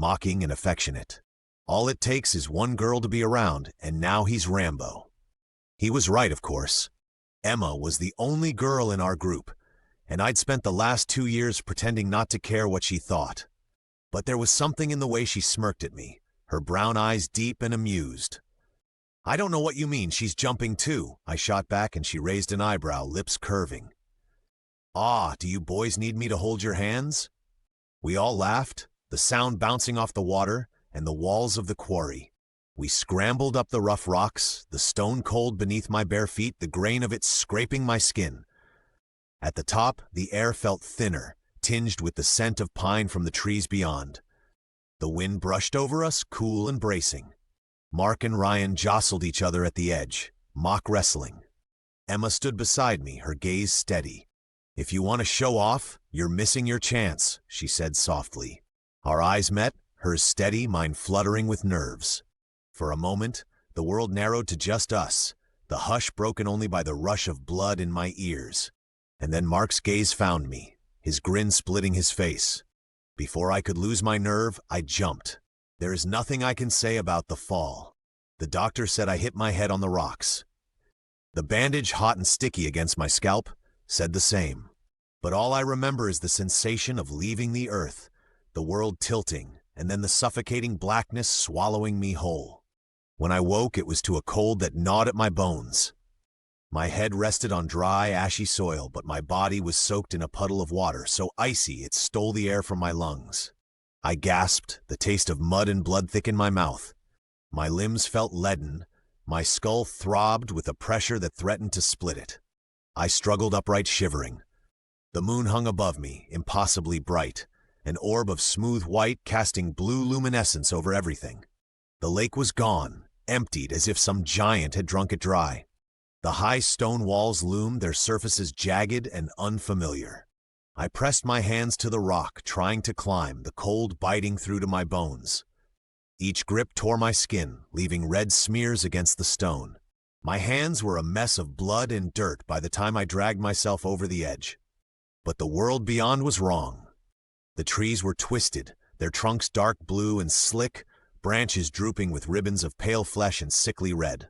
mocking and affectionate. All it takes is one girl to be around, and now he's Rambo. He was right, of course. Emma was the only girl in our group, and I'd spent the last 2 years pretending not to care what she thought. But there was something in the way she smirked at me, her brown eyes deep and amused. "I don't know what you mean, she's jumping too," I shot back, and she raised an eyebrow, lips curving. "Ah, do you boys need me to hold your hands?" We all laughed, the sound bouncing off the water and the walls of the quarry. We scrambled up the rough rocks, the stone cold beneath my bare feet, the grain of it scraping my skin. At the top, the air felt thinner, tinged with the scent of pine from the trees beyond. The wind brushed over us, cool and bracing. Mark and Ryan jostled each other at the edge, mock wrestling. Emma stood beside me, her gaze steady. "If you want to show off, you're missing your chance," she said softly. Our eyes met, hers steady, mine fluttering with nerves. For a moment, the world narrowed to just us, the hush broken only by the rush of blood in my ears. And then Mark's gaze found me, his grin splitting his face. Before I could lose my nerve, I jumped. There is nothing I can say about the fall. The doctor said I hit my head on the rocks. The bandage, hot and sticky against my scalp, said the same. But all I remember is the sensation of leaving the earth, the world tilting, and then the suffocating blackness swallowing me whole. When I woke, it was to a cold that gnawed at my bones. My head rested on dry, ashy soil, but my body was soaked in a puddle of water, so icy it stole the air from my lungs. I gasped, the taste of mud and blood thick in my mouth. My limbs felt leaden, my skull throbbed with a pressure that threatened to split it. I struggled upright, shivering. The moon hung above me, impossibly bright, an orb of smooth white casting blue luminescence over everything. The lake was gone, emptied as if some giant had drunk it dry. The high stone walls loomed, their surfaces jagged and unfamiliar. I pressed my hands to the rock, trying to climb, the cold biting through to my bones. Each grip tore my skin, leaving red smears against the stone. My hands were a mess of blood and dirt by the time I dragged myself over the edge. But the world beyond was wrong. The trees were twisted, their trunks dark blue and slick, branches drooping with ribbons of pale flesh and sickly red.